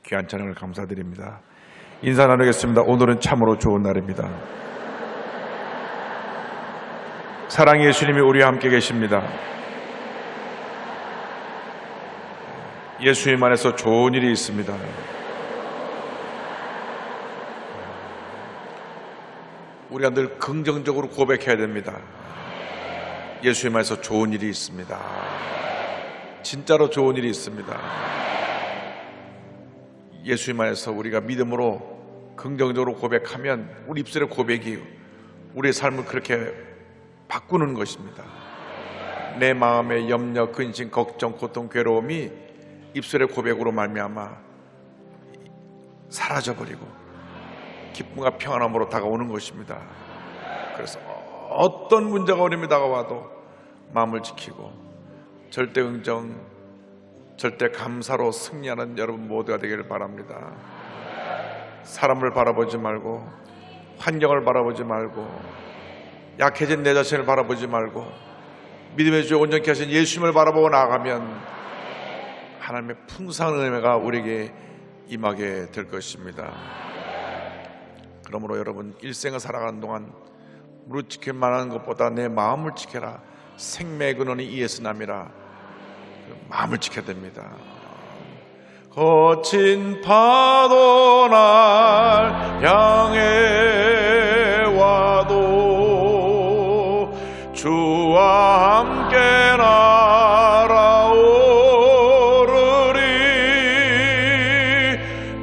귀한 찬양을 감사드립니다. 인사 나누겠습니다. 오늘은 참으로 좋은 날입니다. 사랑의 예수님이 우리와 함께 계십니다. 예수님 안에서 좋은 일이 있습니다. 우리가 늘 긍정적으로 고백해야 됩니다. 예수님 안에서 좋은 일이 있습니다. 진짜로 좋은 일이 있습니다. 예수님 안에서 우리가 믿음으로 긍정적으로 고백하면 우리 입술의 고백이 우리의 삶을 그렇게 바꾸는 것입니다. 내 마음의 염려, 근심, 걱정, 고통, 괴로움이 입술의 고백으로 말미암아 사라져버리고 기쁨과 평안함으로 다가오는 것입니다. 그래서 어떤 문제가 우리에게 다가와도 마음을 지키고 절대 긍정, 절대 감사로 승리하는 여러분 모두가 되기를 바랍니다. 사람을 바라보지 말고, 환경을 바라보지 말고, 약해진 내 자신을 바라보지 말고, 믿음의 주 온전케 하신 예수님을 바라보고 나아가면 하나님의 풍성한 은혜가 우리에게 임하게 될 것입니다. 그러므로 여러분, 일생을 살아가는 동안 무릇 지킬 만한 것보다 내 마음을 지켜라. 생명의 근원이 이에서 남이라. 마음을 지켜야 됩니다. 거친 파도 날 향해 와도 주와 함께 날아오르리.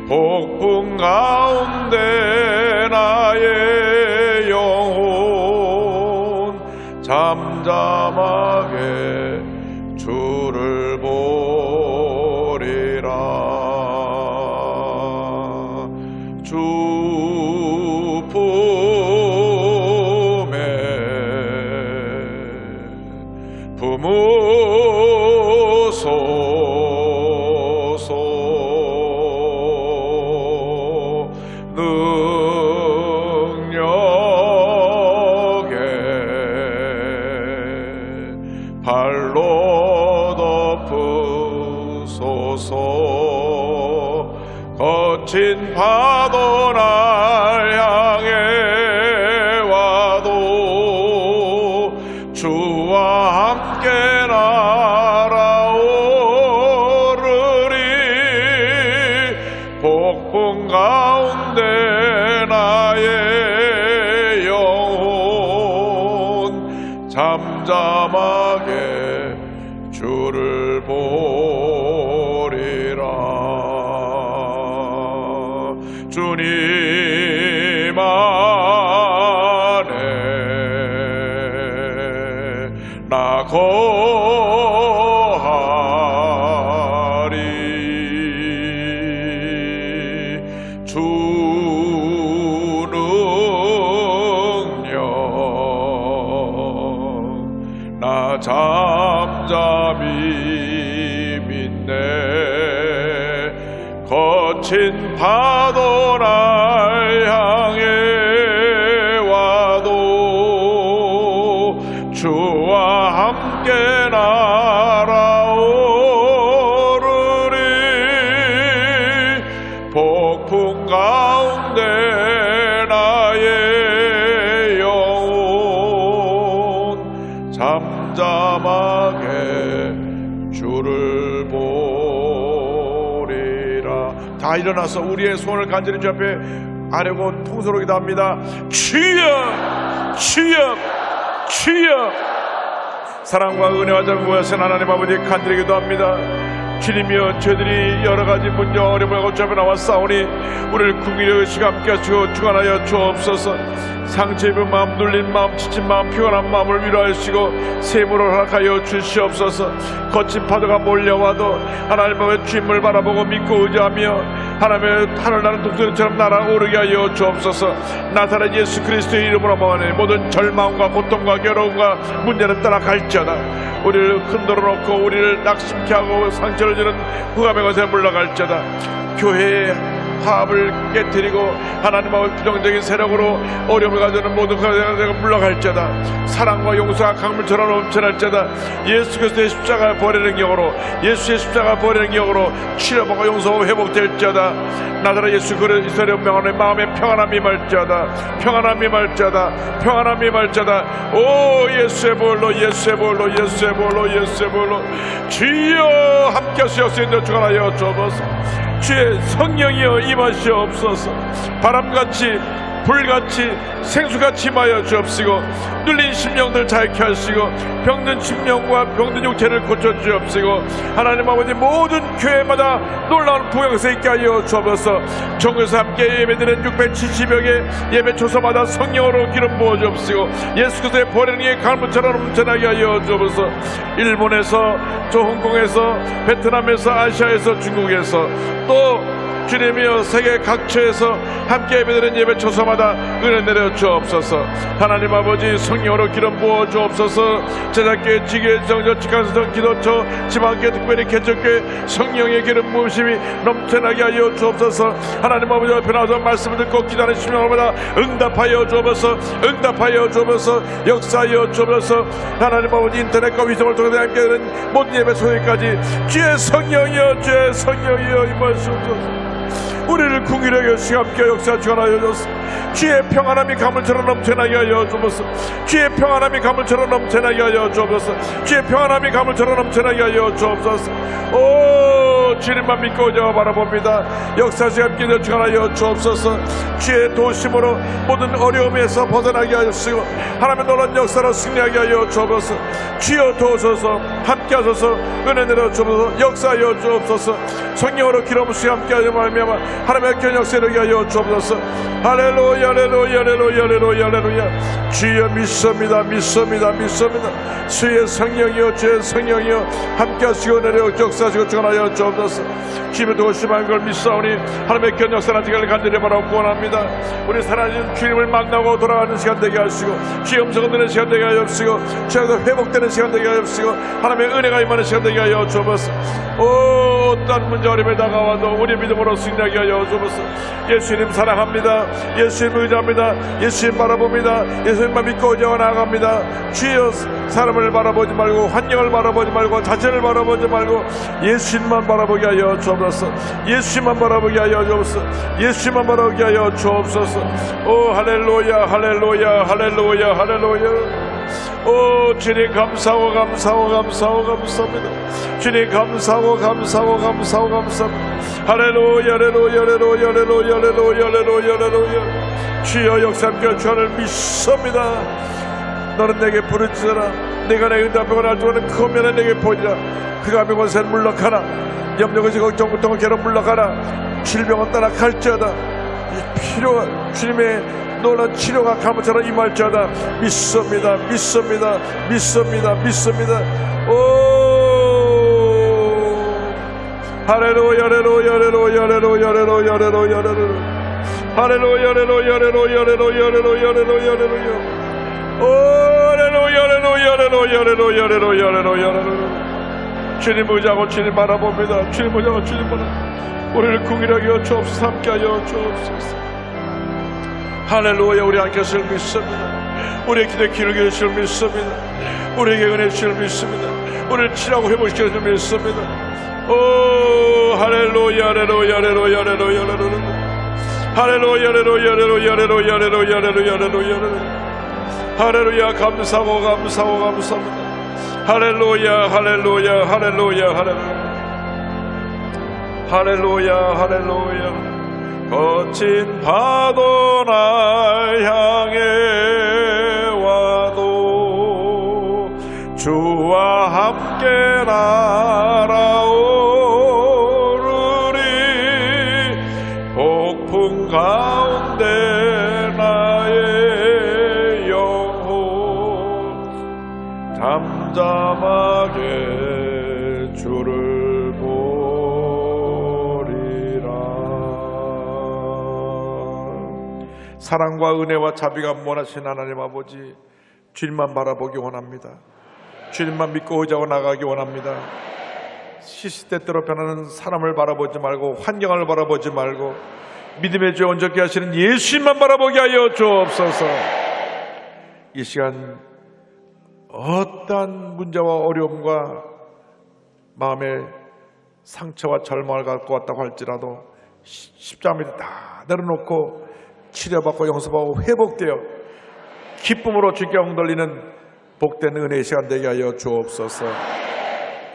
폭풍 가운데 나의 영혼 잠잠하게 주를 보리라. 주 품에 품으소서. 능력에 발로 덮으소서. 거친 파도 날 향해 와도 주와 함께 날아오르리. 폭풍 가운데 나의 영혼 잠잠하게 주를 보리라. 주님 안에 나 거하리. 주 능력 나 잠잠히 믿네. 거친 파도 날 향해 와도 주와 함께 날아오르리. 폭풍 가운데 나의 영혼 잠잠하게 주를 보리라. 다 일어나서 우리의 손을 간절히 주 앞에 아뢰고 통성으로 기도합니다. 주여, 주여, 주여. 사랑과 은혜와 전부하신 하나님 아버지 간절히 기도합니다. 주님이여, 저희들이 여러가지 문제와 어려움을 거쳐 나왔사오니 우리를 궁일여 의식 함께 하시고 주관하여 주옵소서. 상처 입은 마음, 눌린 마음, 지친 마음, 피곤한 마음을 위로하시고 샘으로 허락하여 주시옵소서. 거친 파도가 몰려와도 하나님의 주님을 바라보고 믿고 의지하며 하나님의 하늘나는 독수리처럼 날아오르게 하여 주옵소서. 나타난 예수 그리스도의 이름으로 모아내 모든 절망과 고통과 괴로움과 문제는 떠나갈지어다. 우리를 흔들어 놓고 우리를 낙심케 하고 상처를 주는 흑암의 것에 물러갈지어다. 교회에 화합을 깨뜨리고 하나님 아버지 부정적인 세력으로 어려움을 가져오는 모든 것을 물러갈지어다. 사랑과 용서가 강물처럼 넘쳐날지어다. 예수 그리스도의 십자가 버리는 영으로, 예수의 십자가 버리는 영으로 치료받고 용서하고 회복될지어다. 나사렛 예수 그리스도의 명하는 마음에 평안함이 임할지어다. 평안함이 임할지어다. 평안함이 임할지어다. 오 예수의 보혈로, 예수의 보혈로, 예수의 보혈로, 예수의 보혈로 주여 함께 하시옵소서. 주관하여 주옵소서. 주의 성령이여 임하시옵소서. 바람같이 불같이 생수같이 임하여 주옵시고 눌린 심령들 자유케 하시고 병든 심령과 병든 육체를 고쳐주옵시고 하나님 아버지 모든 교회마다 놀라운 부흥세 있게 하여 주옵소서. 전국에서 함께 예배드리는 670여 개 예배 초소마다 성령으로 기름 부어 주옵시고 예수 그리스도의 보혈의 강물처럼 넘쳐나게 하여 주옵소서. 일본에서 저 홍콩에서 베트남에서 아시아에서 중국에서 또 주님이여 세계 각처에서 함께 예배드리는 예배 초소마다 은혜 내려 주옵소서. 하나님 아버지 성령으로 기름 부어 주옵소서. 제작교회 지교회 정저 직관성 기도처 지방교회 특별히 개척교회 성령의 기름 부으심이 넘쳐나게 하여 주옵소서. 하나님 아버지 앞에 나와서 말씀을 듣고 기도하는 심령마다 응답하여 주옵소서. 응답하여 주옵소서. 역사하여 주옵소서. 하나님 아버지 인터넷과 위성을 통해서 함께 되는 모든 예배 소리까지 주의 성령이여, 주의 성령이여 임하시옵소서. 우리를 궁일하게 하시고 함께 역사 주관하여 주옵소서. 주의 평안함이 가물처럼 넘쳐나게 하여 주옵소서. 주의 평안함이 가물처럼 넘쳐나게 하여 주옵소서. 주의 평안함이 가물처럼 넘쳐나게 하여 주옵소서. 오 주님만 믿고 오자 바라봅니다. 역사시 함께 주관하여 주옵소서. 주의 도심으로 모든 어려움에서 벗어나게 하시고 하나님의 놀라운 역사로 승리하게 하여 주옵소서. 주여 도우소서. 함께 하소서. 은혜 내려 주옵소서. 역사하여 주옵소서. 성령으로 기름 부으시고 함께 하여 말미암아 하나님의 교회 역사를 하여 주옵소서. 할렐루야 할렐루야 할렐루야 할렐루야 할렐루야. 주여 믿습니다 믿습니다 믿습니다. 주의 성령이여, 주의 성령이여 함께 하시고 내려 역사하시고 주관하여 주옵소서. 주님의 도우심한 걸 믿사오니 하나님의 교회 역사를 하시기를 간절히 바라고 원합니다. 우리 사랑하는 주님을 만나고 돌아가는 시간 되게 하시고 주의 음성을 듣는 시간 되게 하여 주시고 주에서 회복되는 시간 되게 하여 주시고 하나님의 은혜가 임하는 시간 되게 하여 주옵소서. 어떤 문제 어려움에 다가와도 우리 믿음으로 승리하게 하여 주옵소서. 예수님 사랑합니다. 예수님 의지합니다. 예수님 바라봅니다. 예수님만 믿고 오자와 나아갑니다. 주여 사람을 바라보지 말고 환경을 바라보지 말고 자체를 바라보지 말고 예수님만 바라보게 하여 주옵소서. 예수님만 바라보게 하여 주옵소서. 예수님만 바라보게 하여 주옵소서. 오 할렐루야 할렐루야 할렐루야 할렐루야. 오 주님 감사하고 감사하고 감사하고 감사합니다. 주님 감사하고 감사하고 감사하고 감사합니다. 할렐루야 할렐루야 할렐루야 할렐루야 할렐루야 할렐루야 할렐루야. 주여 역사함께 주를 믿습니다. 너는 내게 부르짖으라. 내가 내 응답하고 날 주는 그 면에 내게 보이라. 그가 명원세를 물러가라. 염려것이 걱정 고통을 괴로 물러가라. 질병은 따라갈지어다. 필요한 주님의 놀라운 치료가 가물처럼 임할지어다. 믿습니다 믿습니다 믿습니다 믿습니다. 오 할렐루야 할렐루야 할렐루야 할렐루야 할렐루야 할렐루야 할렐루야 할렐루야 할렐루야 할렐루야 할렐루야 할렐루야 할렐루야. 오 할렐루야 할렐루야 할렐루야 할렐루야 할렐루야 할렐루야 할렐루야. 주님 의지하고 주님 바라봅니다. 주님 의지하고 주님 바라봅니다. 우리를 궁일하게 하여 주옵소서. 함께하여 주옵소서. 할렐루야. 우리 안께서를 믿습니다. 우리의 기도에 귀를 기울이시를 믿습니다. 우리에게 은혜 주시를 믿습니다. 우리를 치료하고 회복시키시를 믿습니다. 오 할렐루야 할렐루야 할렐루야 할렐루야 할렐루야 할렐루야 할렐루야 할렐루야 할렐루야 할렐루야 할렐루야 할렐루야. 할렐루야 감사하고 감사하고 감사합니다. 할렐루야 할렐루야 할렐루야 할렐루야 할렐루야 할렐루야. 거친 파도 날 향해 와도 주와 함께 날아오르리. 폭풍 가운데 나의 영혼 잠잠하게 주를 보리라. 사랑과 은혜와 자비가 원하신 하나님 아버지, 주님만 바라보기 원합니다. 주님만 믿고 의지하고 나가기 원합니다. 시시때때로 변하는 사람을 바라보지 말고 환경을 바라보지 말고 믿음의 주 온전케 하시는 예수님만 바라보게 하여 주옵소서. 이 시간 어떠한 문제와 어려움과 마음의 상처와 절망을 갖고 왔다고 할지라도 십자가 밑에 다 내려놓고 치료받고 용서받고 회복되어 기쁨으로 주께 엉돌리는 복된 은혜의 시간 되게 하여 주옵소서.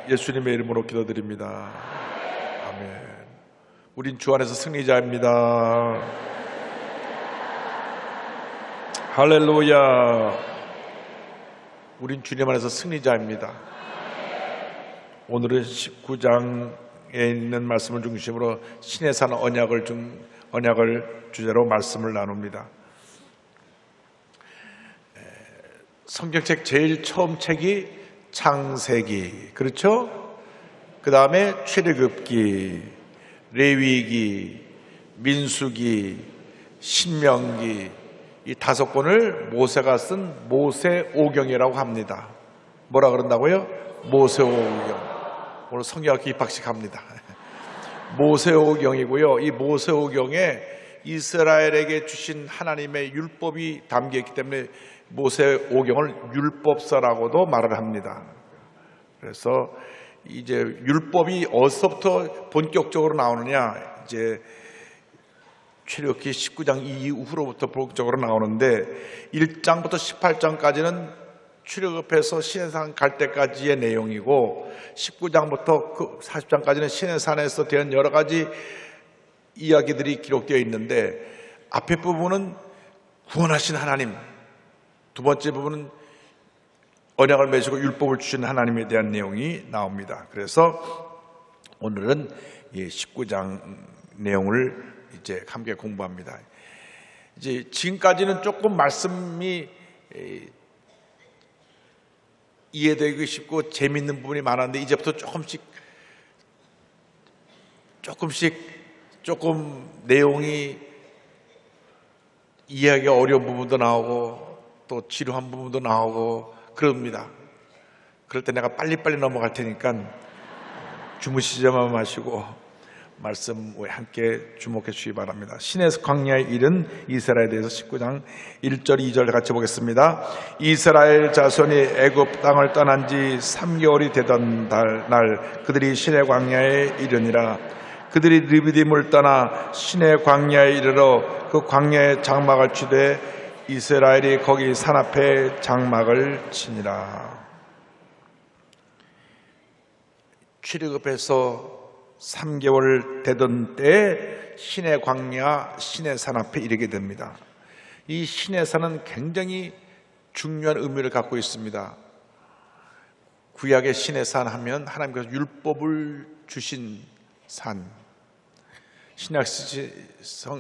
예수님의 이름으로 기도드립니다. 아멘. 우린 주 안에서 승리자입니다. 할렐루야. 우린 주님 안에서 승리자입니다. 오늘은 19장에 있는 말씀을 중심으로 신의 산 언약을 주제로 말씀을 나눕니다. 성경책 제일 처음 책이 창세기, 그렇죠? 그 다음에 출애굽기, 레위기, 민수기, 신명기, 이 5권을 모세가 쓴 모세오경이라고 합니다. 뭐라 그런다고요? 모세오경. 오늘 성경학교 입학식합니다. 모세오경이고요. 이 모세오경에 이스라엘에게 주신 하나님의 율법이 담겨 있기 때문에 모세오경을 율법서라고도 말을 합니다. 그래서 이제 율법이 어디서부터 본격적으로 나오느냐, 이제 출애굽기 19장 이후로부터 본격적으로 나오는데 1장부터 18장까지는 출애굽해서 시내산 갈 때까지의 내용이고 19장부터 40장까지는 시내산에서 된 여러 가지 이야기들이 기록되어 있는데 앞에 부분은 구원하신 하나님, 두 번째 부분은 언약을 맺으시고 율법을 주신 하나님에 대한 내용이 나옵니다. 그래서 오늘은 19장 내용을 이제 함께 공부합니다. 이제 지금까지는 조금 말씀이 이해되기 쉽고 재미있는 부분이 많았는데 이제부터 조금 내용이 이해하기 어려운 부분도 나오고 또 지루한 부분도 나오고 그럽니다. 그럴 때 내가 빨리빨리 넘어갈 테니까 주무시지만 마시고 말씀에 함께 주목해 주시기 바랍니다. 신의 광야의 일은 이스라엘에 대해서 19장 1절 2절 같이 보겠습니다. 이스라엘 자손이 애굽 땅을 떠난 지 3개월이 되던 날 그들이 신의 광야에 이르니라. 그들이 르비딤을 떠나 신의 광야에 이르러 그 광야의 장막을 치되 이스라엘이 거기 산 앞에 장막을 치니라. 출애굽해서 3개월 되던 때에 신의 광야, 신의 산 앞에 이르게 됩니다. 이 신의 산은 굉장히 중요한 의미를 갖고 있습니다. 구약의 신의 산 하면 하나님께서 율법을 주신 산, 신약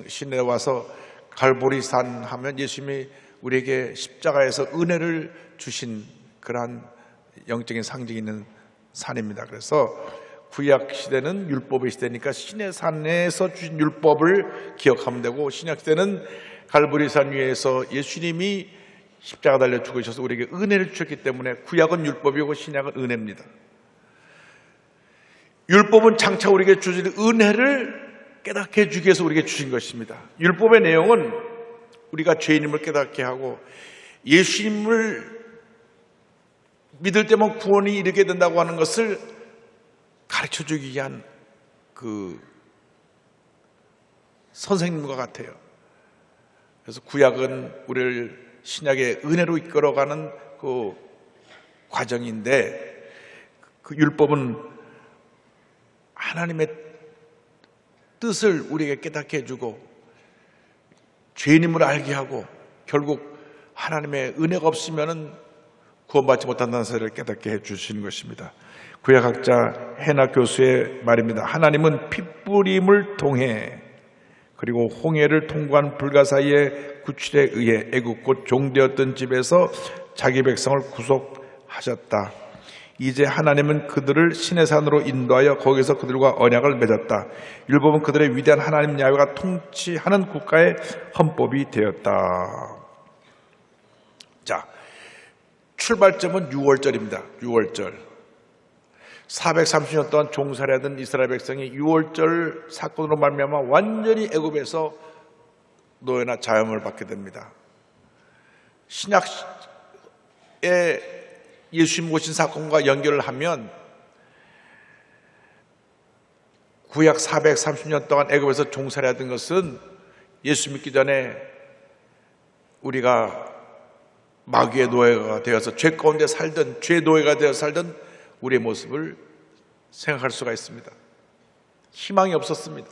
신에 와서 갈보리 산 하면 예수님이 우리에게 십자가에서 은혜를 주신 그러한 영적인 상징이 있는 산입니다. 그래서 구약 시대는 율법의 시대니까 신의 산에서 주신 율법을 기억하면 되고, 신약 시대는 갈보리 산 위에서 예수님이 십자가 달려 죽으셔서 우리에게 은혜를 주셨기 때문에 구약은 율법이고 신약은 은혜입니다. 율법은 장차 우리에게 주신 은혜를 깨닫게 해주기 위해서 우리에게 주신 것입니다. 율법의 내용은 우리가 죄인임을 깨닫게 하고 예수님을 믿을 때만 구원이 이르게 된다고 하는 것을 가르쳐주기 위한 그 선생님과 같아요. 그래서 구약은 우리를 신약의 은혜로 이끌어가는 그 과정인데, 그 율법은 하나님의 뜻을 우리에게 깨닫게 해주고 죄인임을 알게 하고 결국 하나님의 은혜가 없으면 구원받지 못한다는 사실을 깨닫게 해주시는 것입니다. 구약학자 헤나 교수의 말입니다. 하나님은 핏부림을 통해 그리고 홍해를 통과한 불가사의의 구출에 의해 애굽 곧 종되었던 집에서 자기 백성을 구속하셨다. 이제 하나님은 그들을 신의 산으로 인도하여 거기서 그들과 언약을 맺었다. 율법은 그들의 위대한 하나님 야훼가 통치하는 국가의 헌법이 되었다. 자, 출발점은 6월절입니다. 6월절. 430년 동안 종살이하던 이스라엘 백성이 6월절 사건으로 말미암아 완전히 애굽에서 노예나 자유함을 받게 됩니다. 신약에 예수님 오신 사건과 연결을 하면 구약 430년 동안 애굽에서 종살이하던 것은 예수 믿기 전에 우리가 마귀의 노예가 되어서 죄 가운데 살던, 죄 노예가 되어 살던 우리의 모습을 생각할 수가 있습니다. 희망이 없었습니다.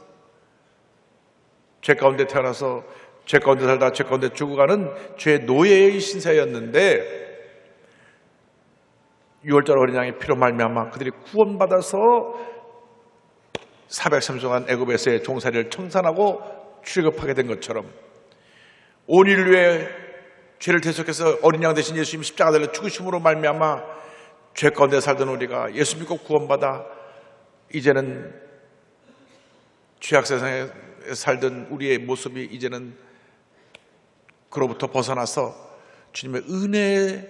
죄 가운데 태어나서 죄 가운데 살다 죄 가운데 죽어가는 죄 노예의 신세였는데 6월절 어린 양의 피로 말미암아 그들이 구원받아서 430년 애굽에서의 종살이를 청산하고 출애굽하게 된 것처럼 온 인류의 죄를 대속해서 어린 양 대신 예수님이 십자가 달려 죽으심으로 말미암아 죄 가운데 살던 우리가 예수 믿고 구원받아 이제는 죄악 세상에 살던 우리의 모습이 이제는 그로부터 벗어나서 주님의 은혜의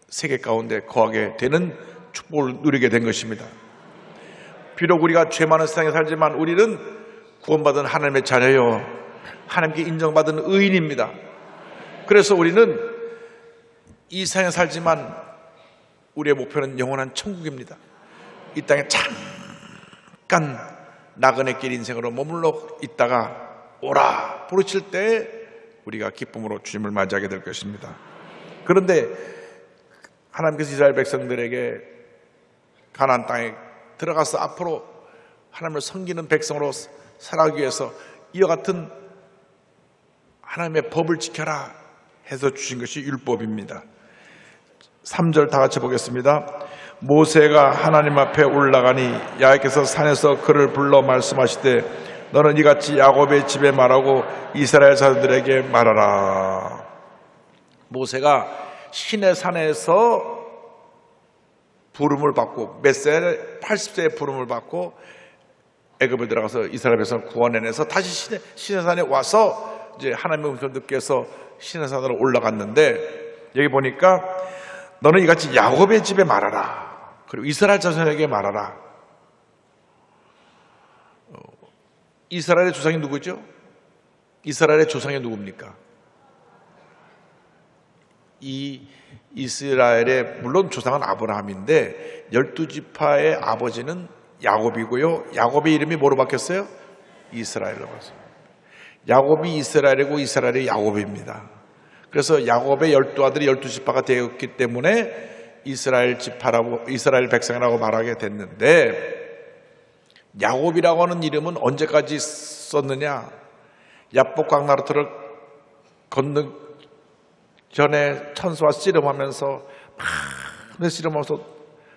세계 가운데 거하게 되는 축복을 누리게 된 것입니다. 비록 우리가 죄 많은 세상에 살지만 우리는 구원받은 하나님의 자녀요, 하나님께 인정받은 의인입니다. 그래서 우리는 이 세상에 살지만 우리의 목표는 영원한 천국입니다. 이 땅에 잠깐 나그네 길 인생으로 머물러 있다가 오라 부르실 때 우리가 기쁨으로 주님을 맞이하게 될 것입니다. 그런데 하나님께서 이스라엘 백성들에게 가나안 땅에 들어가서 앞으로 하나님을 섬기는 백성으로 살아가기 위해서 이와 같은 하나님의 법을 지켜라 해서 주신 것이 율법입니다. 3절 다 같이 보겠습니다. 모세가 하나님 앞에 올라가니 야훼께서 산에서 그를 불러 말씀하시되 너는 이같이 야곱의 집에 말하고 이스라엘 자손들에게 말하라. 모세가 시내 산에서 부름을 받고 몇 세? 80세의 부름을 받고 애굽에 들어가서 이스라엘 백성을 구원해내서 다시 시내산에 와서 이제 하나님의 음성을 듣기 위해서 시내산으로 올라갔는데 여기 보니까 너는 이같이 야곱의 집에 말하라. 그리고 이스라엘 자손에게 말하라. 이스라엘의 조상이 누구죠? 이스라엘의 조상이 누굽니까? 이 이스라엘의 물론 조상은 아브라함인데 12지파의 아버지는 야곱이고요. 야곱의 이름이 뭐로 바뀌었어요? 이스라엘로 바뀌었어요. 야곱이 이스라엘이고 이스라엘이 야곱입니다. 그래서 야곱의 12아들이 12지파가 되었기 때문에 이스라엘 지파라고 이스라엘 백성이라고 말하게 됐는데 야곱이라고 하는 이름은 언제까지 썼느냐? 야복 강나루터를 건너 전에 천사와 씨름하면서 막 씨름하면서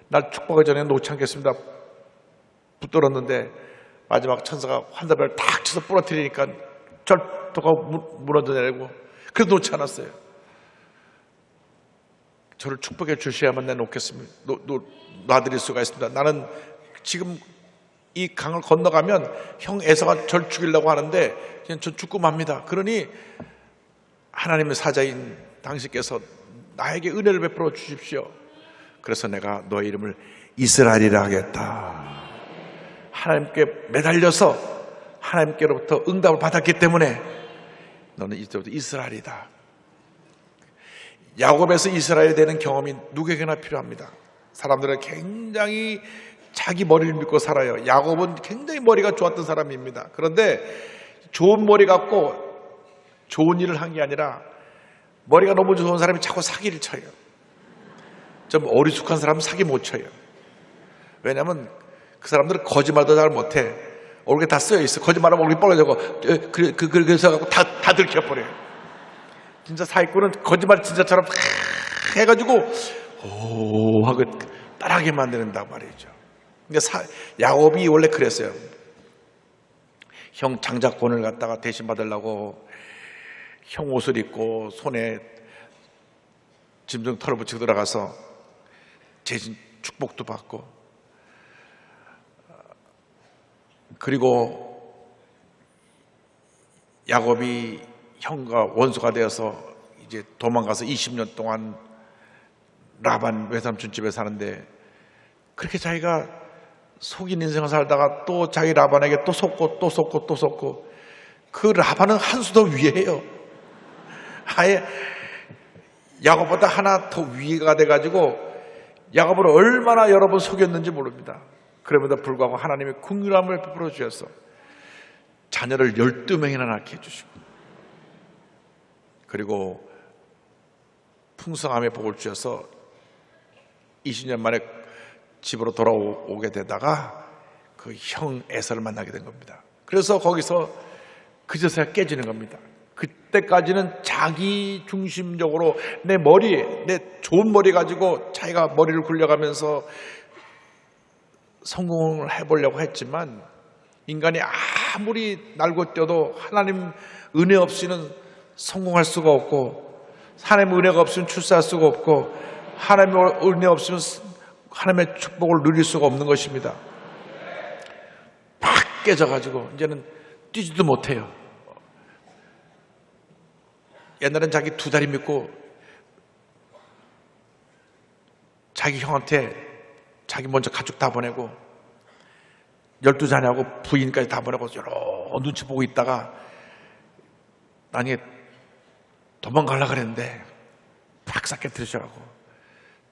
날 축복하기 전에 놓지 않겠습니다 붙들었는데 마지막 천사가 환자벨을 탁 쳐서 부러뜨리니까 절도가 무너져 내리고 그래도 놓지 않았어요. 저를 축복해 주셔야만 내가 놓겠습니다. 놔드릴 수가 있습니다. 나는 지금 이 강을 건너가면 형 에서가 절 죽이려고 하는데 그냥 저 죽고 맙니다. 그러니 하나님의 사자인 당신께서 나에게 은혜를 베풀어 주십시오. 그래서 내가 너의 이름을 이스라엘이라 하겠다. 하나님께 매달려서 하나님께로부터 응답을 받았기 때문에 너는 이제부터 이스라엘이다. 야곱에서 이스라엘이 되는 경험이 누구에게나 필요합니다. 사람들은 굉장히 자기 머리를 믿고 살아요. 야곱은 굉장히 머리가 좋았던 사람입니다. 그런데 좋은 머리 갖고 좋은 일을 한 게 아니라 머리가 너무 좋은 사람이 자꾸 사기를 쳐요. 좀 어리숙한 사람은 사기 못 쳐요. 왜냐하면 그 사람들은 거짓말도 잘 못해. 얼굴에 다 쓰여 있어. 거짓말하면 얼굴이 뻘개져고 그래서 다 들켜버려요. 진짜 사기꾼은 거짓말 진짜처럼 해가지고 오 하고 따라하게 만드는단 말이죠. 근데 야곱이 원래 그랬어요. 형 장자권을 갖다가 대신 받으려고 형 옷을 입고 손에 짐승 털을 붙이고 들어가서 대신 축복도 받고 그리고 야곱이 형과 원수가 되어서 이제 도망가서 20년 동안 라반 외삼촌 집에 사는데 그렇게 자기가 속인 인생을 살다가 또 자기 라반에게 또 속고 또 속고 또 속고, 그 라반은 한 수 더 위에요. 아예 야곱보다 하나 더 위가 돼가지고 야곱을 얼마나 여러 번 속였는지 모릅니다. 그럼에도 불구하고 하나님의 긍휼함을 베풀어 주셔서 자녀를 12명이나 낳게 해주시고, 그리고 풍성함의 복을 주셔서 20년 만에 집으로 돌아오게 되다가 그 형 에서를 만나게 된 겁니다. 그래서 거기서 그제서야 깨지는 겁니다. 그때까지는 자기 중심적으로 내 좋은 머리 가지고 자기가 머리를 굴려가면서 성공을 해보려고 했지만, 인간이 아무리 날고 뛰어도 하나님 은혜 없이는 성공할 수가 없고, 하나님의 은혜가 없으면 출세할 수가 없고, 하나님의 은혜 없으면 하나님의 축복을 누릴 수가 없는 것입니다. 팍 깨져가지고 이제는 뛰지도 못해요. 옛날엔 자기 2다리 믿고 자기 형한테 자기 먼저 가족 다 보내고 12자녀하고 부인까지 다 보내고 여러 눈치 보고 있다가 나중에 도망가려고 그랬는데 박사 깨뜨리셔가지고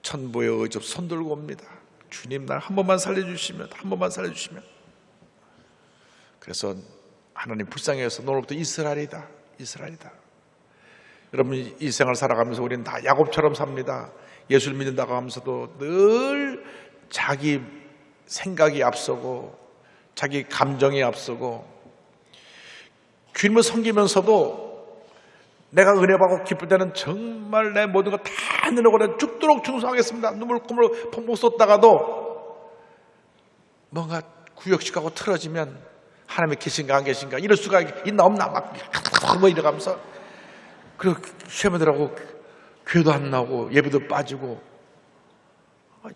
천부의 의지 없이 손 들고 옵니다. 주님, 날 한 번만 살려주시면, 한 번만 살려주시면. 그래서 하나님 불쌍해서 너로부터 이스라엘이다, 이스라엘이다. 여러분, 이 생활 살아가면서 우리는 다 야곱처럼 삽니다. 예수를 믿는다고 하면서도 늘 자기 생각이 앞서고 자기 감정이 앞서고, 주님을 섬기면서도 내가 은혜 받고 기쁠 때는 정말 내 모든 거 다 내놓고 내가 죽도록 충성하겠습니다. 눈물 펑펑 쏟다가도 뭔가 구역식하고 틀어지면 하나님이 계신가 안 계신가, 이럴 수가 있나 없나 막 뭐 이래가면서, 그리고 시험들하고 교회도 안 나오고 예배도 빠지고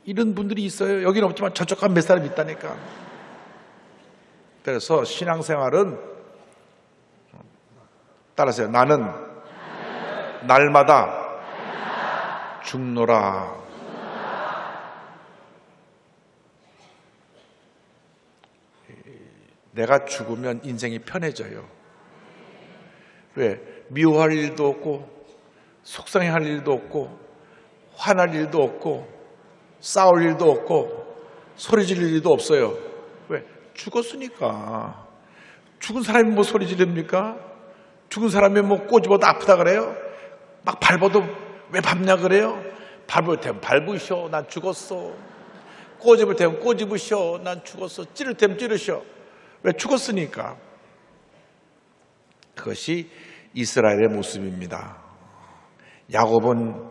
이런 분들이 있어요. 여기는 없지만 저쪽 한 몇 사람 있다니까. 그래서 신앙생활은 따라서요. 나는 날마다 죽노라. 내가 죽으면 인생이 편해져요. 왜? 미워할 일도 없고 속상해할 일도 없고 화날 일도 없고 싸울 일도 없고 소리 지를 일도 없어요. 왜? 죽었으니까. 죽은 사람이 뭐 소리 지릅니까? 죽은 사람이 뭐 꼬집어도 아프다 그래요? 막 밟아도 왜 밟냐 그래요? 밟을 테면 밟으셔, 난 죽었어. 꼬집을 테면 꼬집으셔, 난 죽었어. 찌를 테면 찌르셔. 왜? 죽었으니까. 그것이 이스라엘의 모습입니다. 야곱은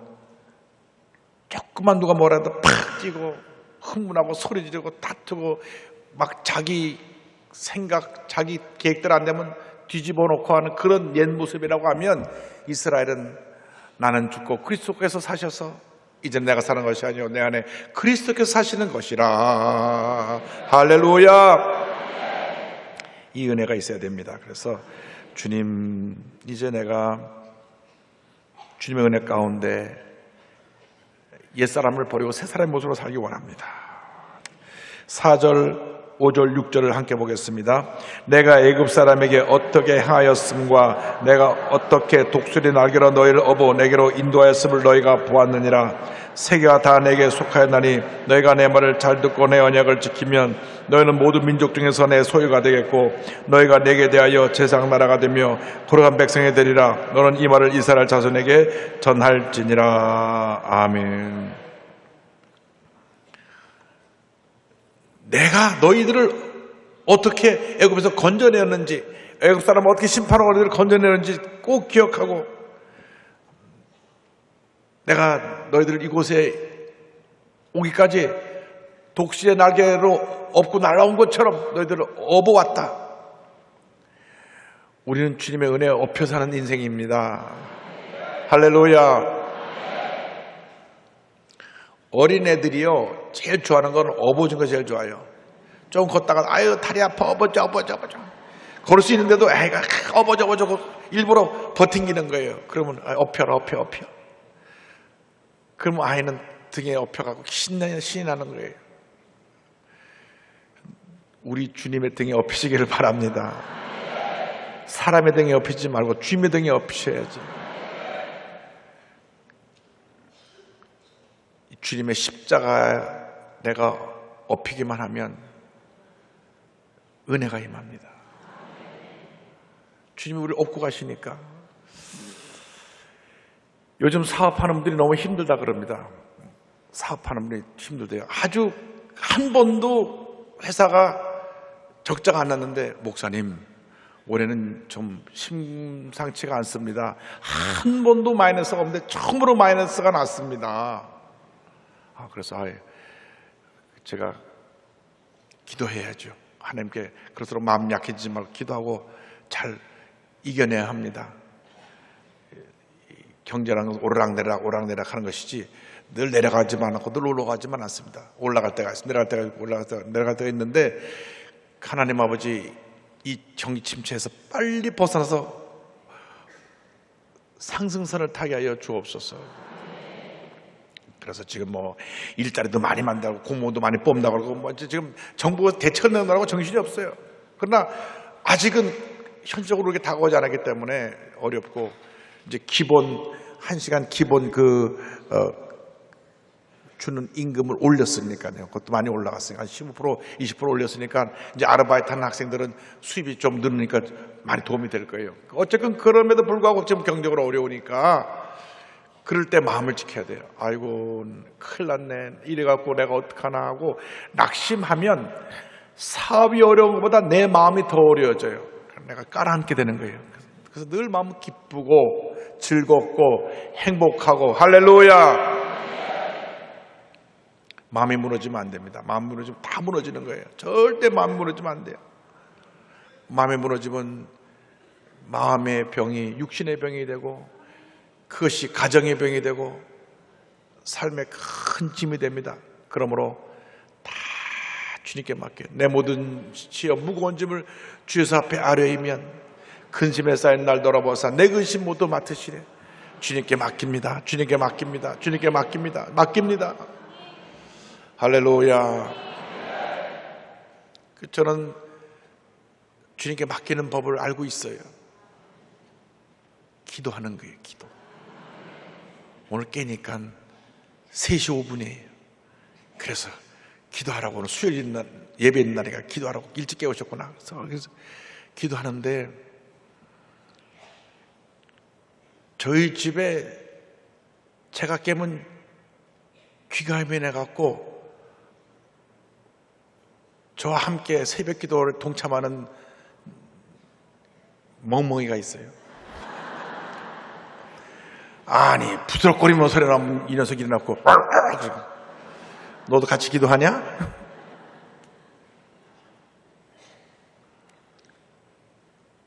조금만 누가 뭐라도 팍 찌고 흥분하고 소리 지르고 다투고 막 자기 생각, 자기 계획대로 안 되면 뒤집어 놓고 하는 그런 옛 모습이라고 하면, 이스라엘은 나는 죽고 그리스도께서 사셔서 이제 내가 사는 것이 아니요 내 안에 그리스도께서 사시는 것이라. 할렐루야. 이 은혜가 있어야 됩니다. 그래서 주님, 이제 내가 주님의 은혜 가운데 옛사람을 버리고 새사람의 모습으로 살기 원합니다. 4절 5절 6절을 함께 보겠습니다. 내가 애굽 사람에게 어떻게 행하였음과 내가 어떻게 독수리 날개로 너희를 업어 내게로 인도하였음을 너희가 보았느니라. 세계가 다 내게 속하였나니 너희가 내 말을 잘 듣고 내 언약을 지키면 너희는 모든 민족 중에서 내 소유가 되겠고 너희가 내게 대하여 제사장 나라가 되며 거룩한 백성이 되리라. 너는 이 말을 이스라엘 자손에게 전할지니라. 아멘. 내가 너희들을 어떻게 애굽에서 건져내었는지, 애굽 사람을 어떻게 심판하고 너희들을 건져내었는지 꼭 기억하고, 내가 너희들을 이곳에 오기까지 독수리의 날개로 업고 날아온 것처럼 너희들을 업어왔다. 우리는 주님의 은혜에 업혀 사는 인생입니다. 할렐루야. 어린애들이요, 제일 좋아하는 건 업어준 거 제일 좋아요. 좀 걷다가 아유 다리 아파, 업어줘. 걸을 수 있는데도 애가 업어줘 일부러 버팅기는 거예요. 그러면 업혀라. 그러면 아이는 등에 업혀가고 신이 나는 거예요. 우리 주님의 등에 업히시기를 바랍니다. 사람의 등에 업히지 말고 주님의 등에 업히셔야지. 주님의 십자가 내가 업히기만 하면 은혜가 임합니다. 주님이 우리를 업고 가시니까. 요즘 사업하는 분들이 너무 힘들다 그럽니다. 사업하는 분이 힘들대요. 아주 한 번도 회사가 적자가 안 났는데, 목사님 올해는 좀 심상치가 않습니다. 한 번도 마이너스가 없는데 처음으로 마이너스가 났습니다. 그래서 제가 기도해야죠. 하나님께 그럴수록 마음 약해지지 말고 기도하고 잘 이겨내야 합니다. 경제라는 것은 오르락내리락 오르락내리락 하는 것이지 늘 내려가지만 않고 늘 올라가지만 않습니다. 올라갈 때가 있습니다. 내려갈 때가 있는데, 하나님 아버지 이 경기 침체에서 빨리 벗어나서 상승선을 타게 하여 주옵소서. 그래서 지금 뭐 일자리도 많이 만들고 공무원도 많이 뽑는다고 그러고 뭐 지금 정부가 대책을 내놓으라고 정신이 없어요. 그러나 아직은 현실적으로 그렇게 다가오지 않았기 때문에 어렵고, 이제 기본 1시간 기본 주는 임금을 올렸으니까요. 그것도 많이 올라갔으니까 한 15%, 20% 올렸으니까 이제 아르바이트 하는 학생들은 수입이 좀 늘으니까 많이 도움이 될 거예요. 어쨌든 그럼에도 불구하고 지금 경제적으로 어려우니까 그럴 때 마음을 지켜야 돼요. 아이고 큰일 났네, 이래갖고 내가 어떡하나 하고 낙심하면 사업이 어려운 것보다 내 마음이 더 어려워져요. 내가 깔아앉게 되는 거예요. 그래서 늘 마음은 기쁘고 즐겁고 행복하고, 할렐루야. 마음이 무너지면 안 됩니다. 마음이 무너지면 다 무너지는 거예요. 절대 마음이 무너지면 안 돼요. 마음이 무너지면 마음의 병이 육신의 병이 되고, 그것이 가정의 병이 되고 삶의 큰 짐이 됩니다. 그러므로 다 주님께 맡겨. 내 모든 지어 무거운 짐을 주 예수 앞에 아뢰이면 근심에 쌓인 날 돌아보사 내 근심 모두 맡으시래. 주님께 맡깁니다. 주님께 맡깁니다. 주님께 맡깁니다. 맡깁니다. 할렐루야. 저는 주님께 맡기는 법을 알고 있어요. 기도하는 거예요. 기도. 오늘 깨니까 3시 5분이에요. 그래서 기도하라고, 오늘 수요일 있는 날, 예배 있는 날이니까 기도하라고 일찍 깨우셨구나. 그래서 기도하는데, 저희 집에 제가 깨면 귀가 예민해갖고 저와 함께 새벽 기도를 동참하는 멍멍이가 있어요. 아니 부스럭거리면서 소리 나면 이 녀석이 일어났고, 너도 같이 기도하냐?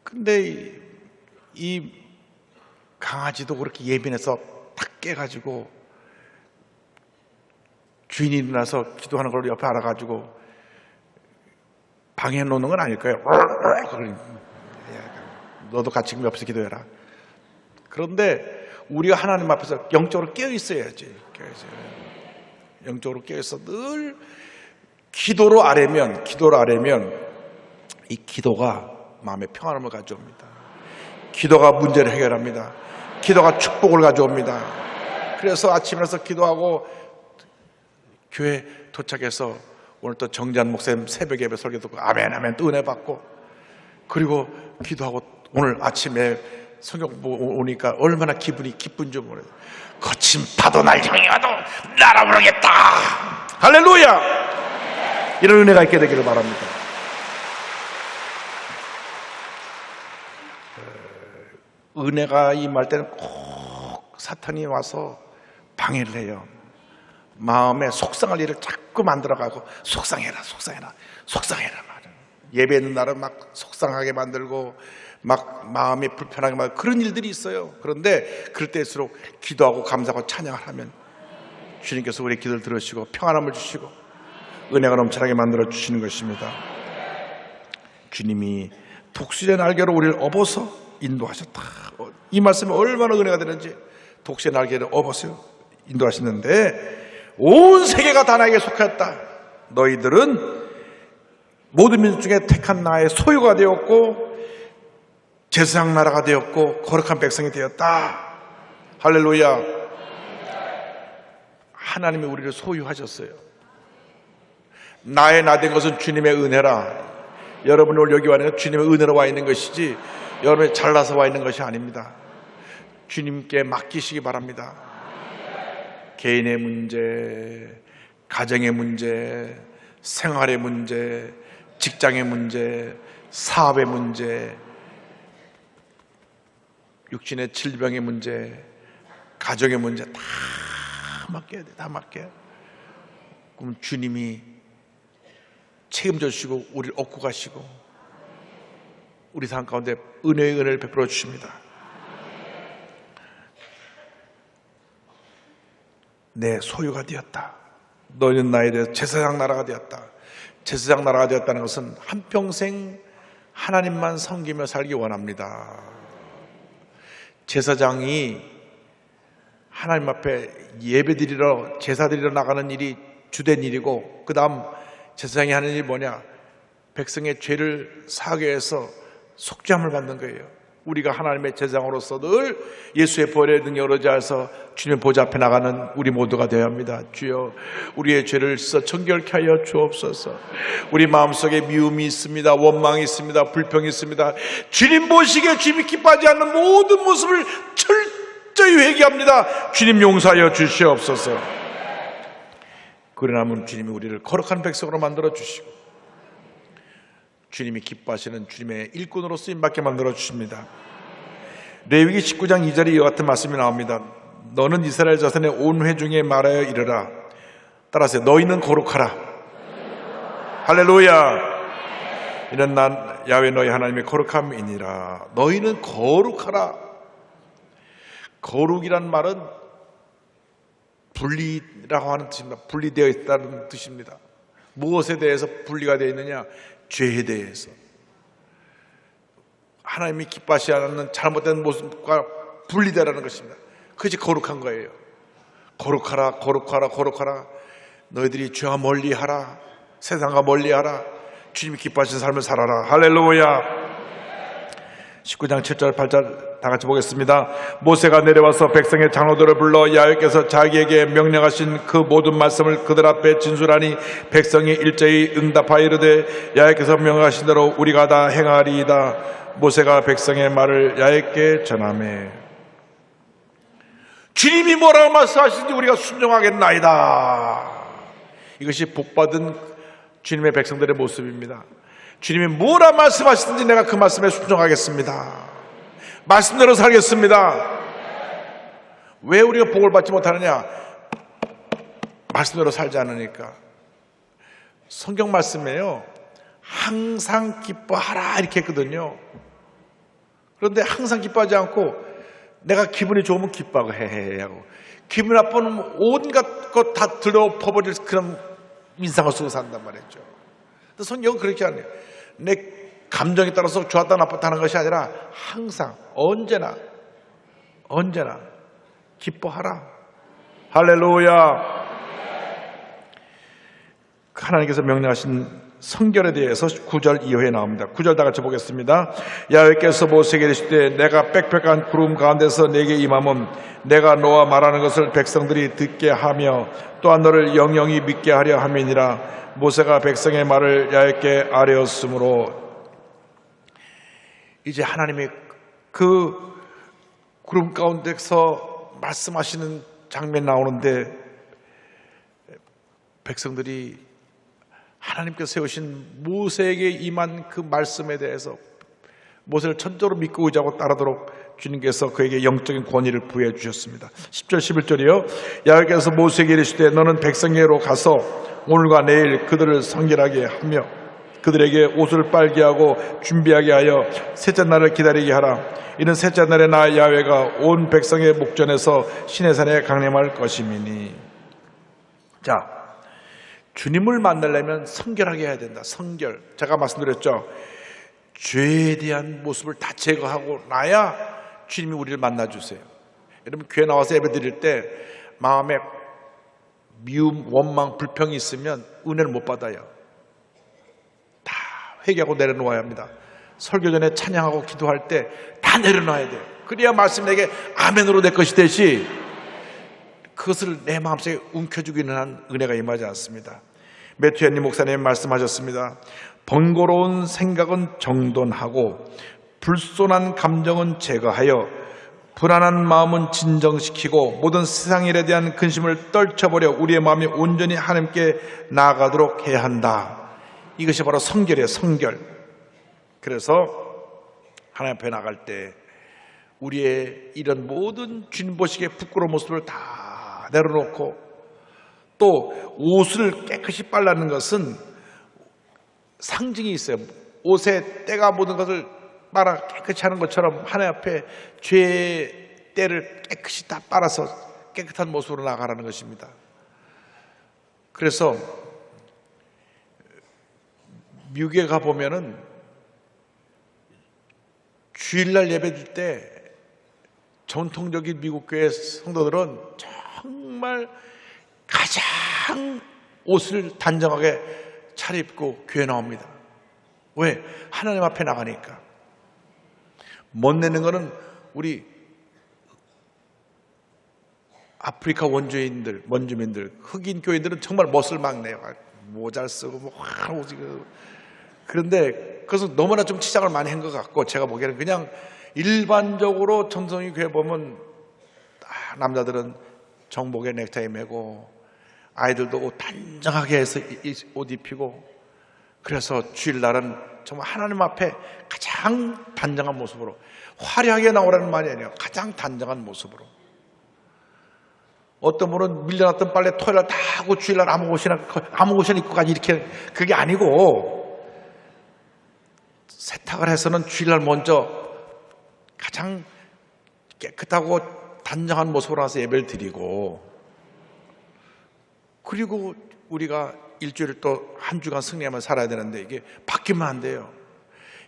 근데 이 강아지도 그렇게 예민해서 탁 깨가지고 주인이 일어나서 기도하는 걸 옆에 알아가지고 방해 놓는 건 아닐 거예요. 너도 같이 옆에서 기도해라. 그런데 우리가 하나님 앞에서 영적으로 깨어 있어야지. 영적으로 깨어 있어 늘 기도로 아뢰면 이 기도가 마음의 평안함을 가져옵니다. 기도가 문제를 해결합니다. 기도가 축복을 가져옵니다. 그래서 아침에 일어나서 기도하고 교회 도착해서 오늘 또 정재한 목사님 새벽 예배 설교 듣고 아멘 아멘 또 은혜 받고, 그리고 기도하고 오늘 아침에 성경 오니까 얼마나 기분이 기쁜 줄 모르겠어요. 거친 파도 날 향해 와도 날아오르겠다. 할렐루야. 이런 은혜가 있게 되기를 바랍니다. 은혜가 임할 때는 꼭 사탄이 와서 방해를 해요. 마음에 속상할 일을 자꾸 만들어가고 속상해라 말이야. 예배 있는 날은 막 속상하게 만들고 막 마음이 불편하게 만들고 그런 일들이 있어요. 그런데 그럴 때일수록 기도하고 감사하고 찬양을 하면 주님께서 우리의 기도를 들으시고 평안함을 주시고 은혜가 넘쳐나게 만들어 주시는 것입니다. 주님이 독수리의 날개로 우리를 업어서 인도하셨다. 이 말씀이 얼마나 은혜가 되는지. 독수리의 날개를 업어서 인도하시는데 온 세계가 다 나에게 속했다. 너희들은 모든 민족 중에 택한 나의 소유가 되었고 제사장 나라가 되었고 거룩한 백성이 되었다. 할렐루야. 하나님이 우리를 소유하셨어요. 나의 나 된 것은 주님의 은혜라. 여러분 오늘 여기 와 있는 건 주님의 은혜로 와 있는 것이지 여러분이 잘나서 와 있는 것이 아닙니다. 주님께 맡기시기 바랍니다. 개인의 문제, 가정의 문제, 생활의 문제, 직장의 문제, 사업의 문제, 육신의 질병의 문제, 가정의 문제 다 맡겨야 돼. 다 맡겨요. 그럼 주님이 책임져 주시고 우리를 얻고 가시고 우리 삶 가운데 은혜의 은혜를 베풀어 주십니다. 내 소유가 되었다. 너희는 나에 대해서 제사장 나라가 되었다. 제사장 나라가 되었다는 것은 한평생 하나님만 섬기며 살기 원합니다. 제사장이 하나님 앞에 예배드리러 제사드리러 나가는 일이 주된 일이고 그 다음 제사장이 하는 일이 뭐냐? 백성의 죄를 사하게 해서 속죄함을 받는 거예요. 우리가 하나님의 제사장으로서 늘 예수의 보혈의 능력으로 의지해서 주님의 보좌 앞에 나가는 우리 모두가 되어야 합니다. 주여 우리의 죄를 씻어 정결케 하여 주옵소서. 우리 마음속에 미움이 있습니다. 원망이 있습니다. 불평이 있습니다. 주님 보시기에 주님이 기뻐하지 않는 모든 모습을 철저히 회개합니다. 주님 용서하여 주시옵소서. 그러나면 주님이 우리를 거룩한 백성으로 만들어 주시고 주님이 기뻐하시는 주님의 일꾼으로 쓰임받게 만들어 주십니다. 레위기 19장 2절에 이와 같은 말씀이 나옵니다. 너는 이스라엘 자손의 온 회중에 말하여 이르라. 따라서 너희는 거룩하라. 할렐루야. 이는 난 야훼 너희 하나님의 거룩함이니라. 너희는 거룩하라. 거룩이란 말은 분리라고 하는 뜻입니다. 분리되어 있다는 뜻입니다. 무엇에 대해서 분리가 되어 있느냐? 죄에 대해서. 하나님이 기뻐하지 않는 잘못된 모습과 분리되라는 것입니다. 그것이 거룩한 거예요. 거룩하라, 거룩하라, 거룩하라. 너희들이 죄와 멀리하라. 세상과 멀리하라. 주님이 기뻐하시는 삶을 살아라. 할렐루야. 19장 7절 8절 다 같이 보겠습니다. 모세가 내려와서 백성의 장로들을 불러 야훼께서 자기에게 명령하신 그 모든 말씀을 그들 앞에 진술하니 백성이 일제히 응답하여 이르되 야훼께서 명령하신 대로 우리가 다 행하리이다. 모세가 백성의 말을 야훼께 전하매. 주님이 뭐라고 말씀하시는지 우리가 순종하겠나이다. 이것이 복받은 주님의 백성들의 모습입니다. 주님이 뭐라 말씀하시든지 내가 그 말씀에 순종하겠습니다. 말씀대로 살겠습니다. 왜 우리가 복을 받지 못하느냐? 말씀대로 살지 않으니까. 성경 말씀에요 항상 기뻐하라 이렇게 했거든요. 그런데 항상 기뻐하지 않고 내가 기분이 좋으면 기뻐하고 헤헤 하고 기분 나쁘면 온갖 것 다 들어퍼버릴 그런 인상을 쓰고 산단 말이죠. 근데 성경은 그렇게 안 해요. 내 감정에 따라서 좋았다 나빴다 하는 것이 아니라 항상 언제나 기뻐하라. 할렐루야. 하나님께서 명령하신 성결에 대해서 9절 이후에 나옵니다. 9절 다 같이 보겠습니다. 야훼께서 모세에게 이르시되 내가 빽빽한 구름 가운데서 내게 임함은 내가 너와 말하는 것을 백성들이 듣게 하며 또한 너를 영영히 믿게 하려 함이니라. 모세가 백성의 말을 야훼께 아뢰었으므로. 이제 하나님의 그 구름 가운데서 말씀하시는 장면이 나오는데 백성들이 하나님께서 세우신 모세에게 임한 그 말씀에 대해서 모세를 천적으로 믿고 의지하고 따르도록 주님께서 그에게 영적인 권위를 부여해 주셨습니다. 10절 11절이요. 야훼께서 모세에게 이르시되 너는 백성에게로 가서 오늘과 내일 그들을 성결하게 하며 그들에게 옷을 빨게 하고 준비하게 하여 셋째 날을 기다리게 하라. 이는 셋째 날에 나 야훼가 온 백성의 목전에서 시내산에 강림할 것임이니. 자, 주님을 만나려면 성결하게 해야 된다. 성결. 제가 말씀드렸죠. 죄에 대한 모습을 다 제거하고 나야 주님이 우리를 만나주세요. 여러분 교회 나와서 예배 드릴 때 마음에 미움, 원망, 불평이 있으면 은혜를 못 받아요. 다 회개하고 내려놓아야 합니다. 설교 전에 찬양하고 기도할 때 다 내려놔야 돼요. 그래야 말씀 내게 아멘으로 내 것이 되시, 그것을 내 마음속에 움켜쥐기는 한 은혜가 임하지 않습니다. 매튜현님 목사님 말씀하셨습니다. 번거로운 생각은 정돈하고 불손한 감정은 제거하여 불안한 마음은 진정시키고 모든 세상 일에 대한 근심을 떨쳐버려 우리의 마음이 온전히 하나님께 나아가도록 해야 한다. 이것이 바로 성결이에요. 성결. 그래서 하나님 앞에 나갈 때 우리의 이런 모든 주님보시기에 부끄러운 모습을 다 내려놓고, 또 옷을 깨끗이 빨라는 것은 상징이 있어요. 옷에 때가 묻은 것을 빨아 깨끗이 하는 것처럼 하나님 앞에 죄의 때를 깨끗이 다 빨아서 깨끗한 모습으로 나가라는 것입니다. 그래서 미국에 가보면은 주일날 예배 드릴 때 전통적인 미국 교회 성도들은 정말 가장 옷을 단정하게 차려입고 교회 나옵니다. 왜? 하나님 앞에 나가니까. 멋내는 거는 우리 아프리카 원주민들, 흑인 교인들은 정말 멋을 막 내요. 모자를 쓰고 뭐 그런데 그것은 너무나 좀 치장을 많이 한 것 같고, 제가 보기에는 그냥 일반적으로 전성기 교회 보면 남자들은 정복에 넥타이 매고 아이들도 옷 단정하게 해서 옷 입히고, 그래서 주일날은 정말 하나님 앞에 가장 단정한 모습으로, 화려하게 나오라는 말이 아니에요. 가장 단정한 모습으로. 어떤 분은 밀려났던 빨래 토요일날 다 하고 주일날 아무 옷이나 입고까지 이렇게, 그게 아니고 세탁을 해서는 주일날 먼저 가장 깨끗하고 단정한 모습으로 와서 예배를 드리고, 그리고 우리가 일주일을 또 한 주간 승리하며 살아야 되는데 이게 바뀌면 안 돼요.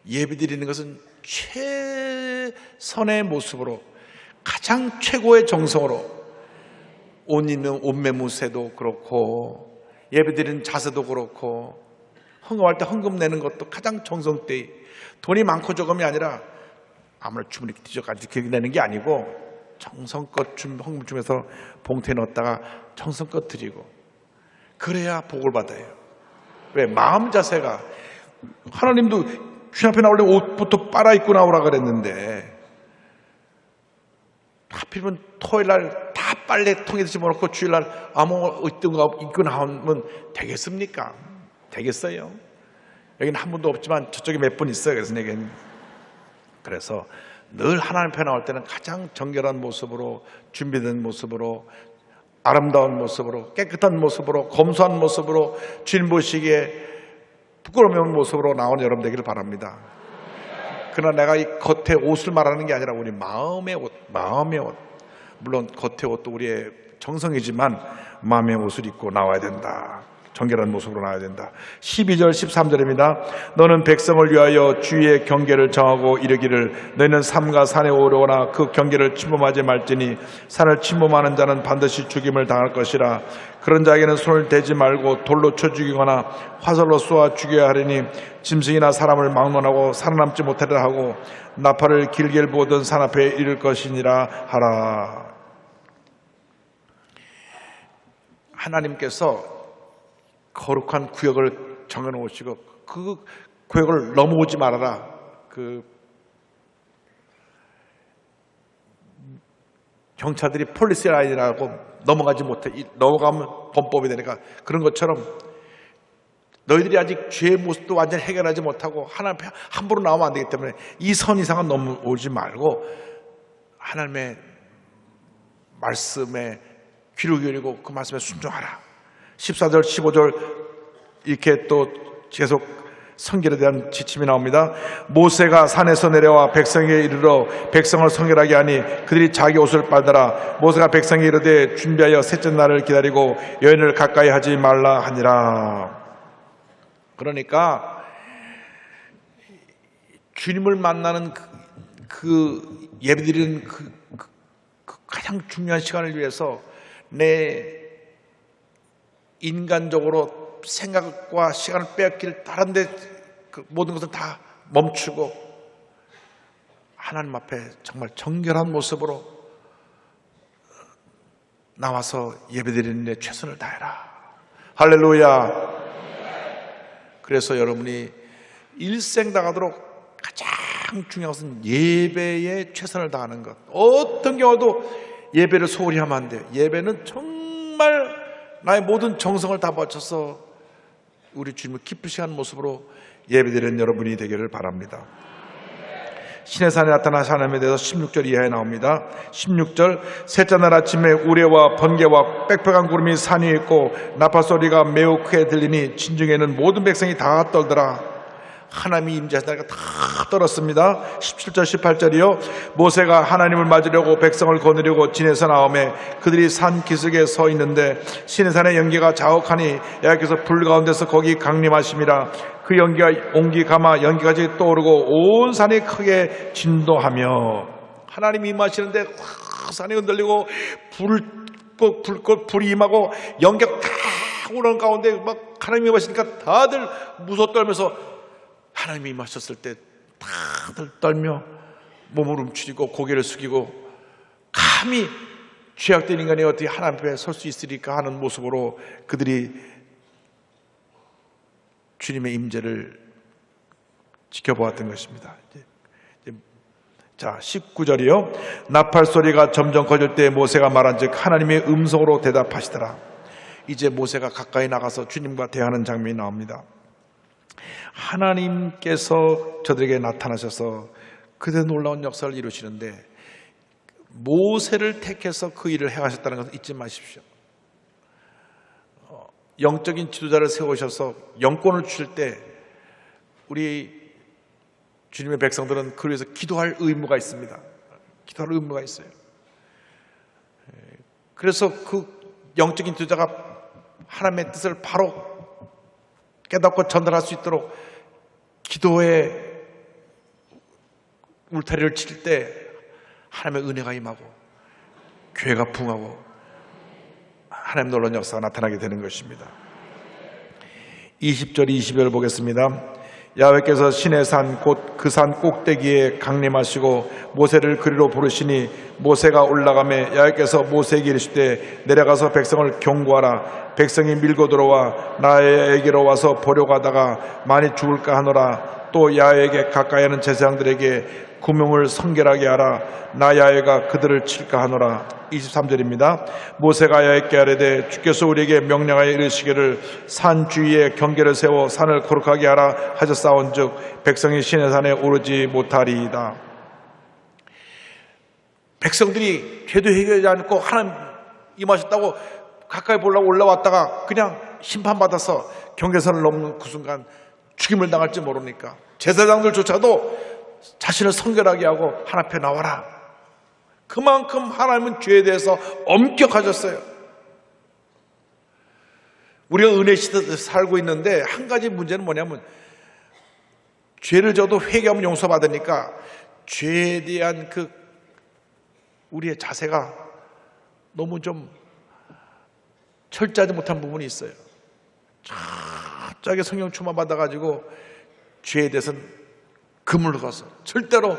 예배 드리는 것은 최선의 모습으로, 가장 최고의 정성으로, 옷 입는 옷매무새도 그렇고 예배 드리는 자세도 그렇고, 헌금할 때 헌금 내는 것도 가장 정성되이, 돈이 많고 적음이 아니라 아무나 주머니 뒤져가지고 이렇게 내는 게 아니고 정성껏 헌금 중에서 봉투에 넣었다가 정성껏 드리고, 그래야 복을 받아요. 왜? 마음 자세가, 하나님도 주님 앞에 나올 때 옷부터 빨아 입고 나오라 그랬는데 하필이면 토요일날 다 빨래통에 집어넣고 주일날 아무 있던 거 입고 나오면 되겠습니까? 되겠어요? 여기는 한 분도 없지만 저쪽에 몇 분 있어요. 그래서 내게는, 그래서 늘 하나님 앞에 나올 때는 가장 정결한 모습으로, 준비된 모습으로, 아름다운 모습으로, 깨끗한 모습으로, 검소한 모습으로, 주님 보시기에 부끄러운 모습으로 나오는 여러분 되기를 바랍니다. 그러나 내가 이 겉의 옷을 말하는 게 아니라 우리 마음의 옷, 마음의 옷. 물론 겉의 옷도 우리의 정성이지만 마음의 옷을 입고 나와야 된다. 정결한 모습으로 나와야 된다. 12절 13절입니다. 너는 백성을 위하여 주의 경계를 정하고 이르기를, 너희는 삼가 산에 오르거나 그 경계를 침범하지 말지니 산을 침범하는 자는 반드시 죽임을 당할 것이라. 그런 자에게는 손을 대지 말고 돌로 쳐 죽이거나 화살로 쏘아 죽여야 하리니 짐승이나 사람을 막론하고 살아남지 못하리라 하고 나팔을 길게 보던 산 앞에 이를 것이니라 하라. 하나님께서 거룩한 구역을 정해놓으시고 그 구역을 넘어오지 말아라. 그 경찰들이 폴리스 라인이라고 넘어가지 못해, 넘어가면 범법이 되니까, 그런 것처럼 너희들이 아직 죄의 모습도 완전히 해결하지 못하고 하나님 앞에 함부로 나오면 안 되기 때문에 이 선 이상은 넘어오지 말고 하나님의 말씀에 귀를 기울이고 그 말씀에 순종하라. 14절 15절 이렇게 또 계속 성결에 대한 지침이 나옵니다. 모세가 산에서 내려와 백성에게 이르러 백성을 성결하게 하니 그들이 자기 옷을 빨더라. 모세가 백성에게 이르되 준비하여 셋째 날을 기다리고 여인을 가까이 하지 말라 하니라. 그러니까 주님을 만나는 그 예배드리는 그 가장 중요한 시간을 위해서 내 인간적으로 생각과 시간을 빼앗길 다른 데 그 모든 것을 다 멈추고 하나님 앞에 정말 정결한 모습으로 나와서 예배드리는 데 최선을 다해라. 할렐루야. 그래서 여러분이 일생 당하도록 가장 중요한 것은 예배에 최선을 다하는 것. 어떤 경우도 예배를 소홀히 하면 안 돼요. 예배는 정말 나의 모든 정성을 다 바쳐서 우리 주님을 기쁘시게 하는 모습으로 예배드리는 여러분이 되기를 바랍니다. 신의 산에 나타나신 하나님에 대해서 16절 이하에 나옵니다. 16절, 셋째 날 아침에 우레와 번개와 빽빽한 구름이 산 위에 있고 나팔 소리가 매우 크게 들리니 진중에는 모든 백성이 다 떨더라. 하나님이 임재하시다가 다 떨었습니다. 17절 18절이요. 모세가 하나님을 맞으려고 백성을 거느리고 진에서 나오매 그들이 산 기슭에 서 있는데 시내산의 연기가 자욱하니 여호와께서 불 가운데서 거기 강림하심이라. 그 연기가 온기 가마 연기까지 떠오르고 온 산이 크게 진동하며 하나님이 임하시는데 산이 흔들리고 불이 임하고 연기가 다 오르는 가운데 막 하나님이 임하시니까 다들 무서 떨면서 하나님이 임하셨을 때 다들 떨며 몸을 움츠리고 고개를 숙이고 감히 죄악된 인간이 어떻게 하나님 앞에 설 수 있으리까 하는 모습으로 그들이 주님의 임재를 지켜보았던 것입니다. 자, 19절이요. 나팔 소리가 점점 커질 때 모세가 말한즉 하나님의 음성으로 대답하시더라. 이제 모세가 가까이 나가서 주님과 대하는 장면이 나옵니다. 하나님께서 저들에게 나타나셔서 그대 놀라운 역사를 이루시는데 모세를 택해서 그 일을 행하셨다는 것을 잊지 마십시오. 영적인 지도자를 세우셔서 영권을 주실 때 우리 주님의 백성들은 그를 위해서 기도할 의무가 있습니다. 기도할 의무가 있어요. 그래서 그 영적인 지도자가 하나님의 뜻을 바로 깨닫고 전달할 수 있도록 기도의 울타리를 칠 때 하나님의 은혜가 임하고 교회가 부흥하고 하나님 놀라운 역사가 나타나게 되는 것입니다. 20절 20절 보겠습니다. 야훼께서 신의 산 곧 그 산 꼭대기에 강림하시고 모세를 그리로 부르시니 모세가 올라가매 야훼께서 모세에게 이르시되 내려가서 백성을 경고하라. 백성이 밀고 들어와 나에게로 와서 보려고 하다가 많이 죽을까 하노라. 또 야훼에게 가까이 하는 제사장들에게 구명을 성결하게 하라. 나 야훼가 그들을 칠까 하노라. 23절입니다. 모세가 야훼께 아뢰되 주께서 우리에게 명령하여 이르시기를 산 주위에 경계를 세워 산을 거룩하게 하라 하셨사온즉 백성이 시내 산에 오르지 못하리이다. 백성들이 죄도 해결하지 않고 하나님 임하셨다고 가까이 보려고 올라왔다가 그냥 심판받아서 경계선을 넘는 그 순간 죽임을 당할지 모르니까 제사장들조차도 자신을 성결하게 하고 하나님 앞에 나와라. 그만큼 하나님은 죄에 대해서 엄격하셨어요. 우리가 은혜 시대에 살고 있는데 한 가지 문제는 뭐냐면 죄를 져도 회개하면 용서받으니까 죄에 대한 그 우리의 자세가 너무 좀 철저하지 못한 부분이 있어요. 철저하게 성령 충만 받아가지고 죄에 대해서는 그물로 가서 절대로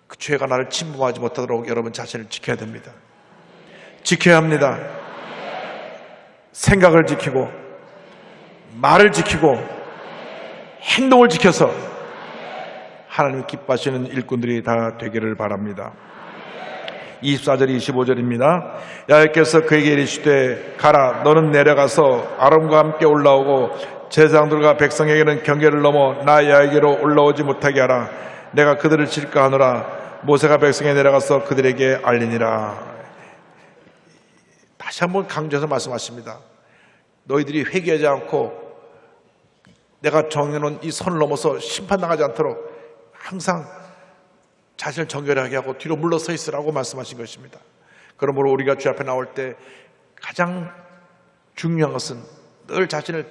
그 죄가 나를 침범하지 못하도록 여러분 자신을 지켜야 됩니다. 지켜야 합니다. 생각을 지키고 말을 지키고 행동을 지켜서 하나님을 기뻐하시는 일꾼들이 다 되기를 바랍니다. 24절 25절입니다. 야훼께서 그에게 이르시되 가라 너는 내려가서 아론과 함께 올라오고 제사장들과 백성에게는 경계를 넘어 나 야훼에게로 올라오지 못하게 하라. 내가 그들을 칠까 하노라. 모세가 백성에 내려가서 그들에게 알리니라. 다시 한번 강조해서 말씀하십니다. 너희들이 회개하지 않고 내가 정해놓은 이 선을 넘어서 심판당하지 않도록 항상 자신을 정결하게 하고 뒤로 물러서 있으라고 말씀하신 것입니다. 그러므로 우리가 주 앞에 나올 때 가장 중요한 것은 늘 자신을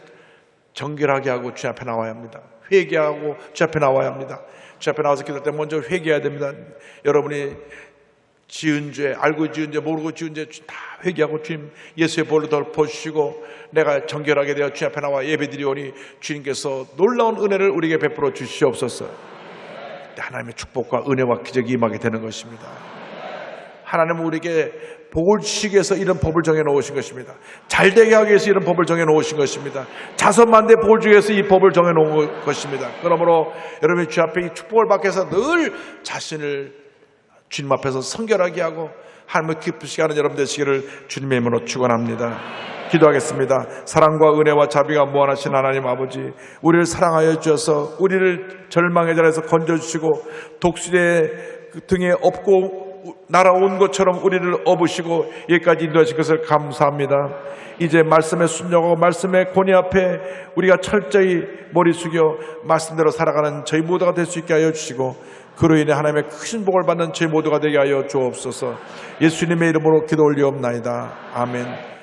정결하게 하고 주 앞에 나와야 합니다. 회개하고 주 앞에 나와야 합니다. 주 앞에 나와서 기도할 때 먼저 회개해야 됩니다. 여러분이 지은 죄, 알고 지은 죄, 모르고 지은 죄 다 회개하고 주님 예수의 볼로 덮어주시고 내가 정결하게 되어 주님 앞에 나와 예배드리오니 주님께서 놀라운 은혜를 우리에게 베풀어 주시옵소서. 하나님의 축복과 은혜와 기적이 임하게 되는 것입니다. 하나님은 우리에게 복을 주시기 위해서 이런 법을 정해 놓으신 것입니다. 잘되게 하기 위해서 이런 법을 정해 놓으신 것입니다. 자선만대 복을 주기 위해서 이 법을 정해 놓은 것입니다. 그러므로 여러분이 주 앞에 이 축복을 받기 위해서 늘 자신을 주님 앞에서 성결하게 하고 하나님을 기쁘시게 하는 여러분 되시기를 주님의 이름으로 축원합니다. 기도하겠습니다. 사랑과 은혜와 자비가 무한하신 하나님 아버지, 우리를 사랑하여 주셔서 우리를 절망의 자리에서 건져주시고 독수리의 등에 업고 날아온 것처럼 우리를 업으시고 여기까지 인도하신 것을 감사합니다. 이제 말씀에 순종하고 말씀의 권위 앞에 우리가 철저히 머리 숙여 말씀대로 살아가는 저희 모두가 될 수 있게 하여 주시고 그로 인해 하나님의 크신 복을 받는 저희 모두가 되게 하여 주옵소서. 예수님의 이름으로 기도 올리옵나이다. 아멘.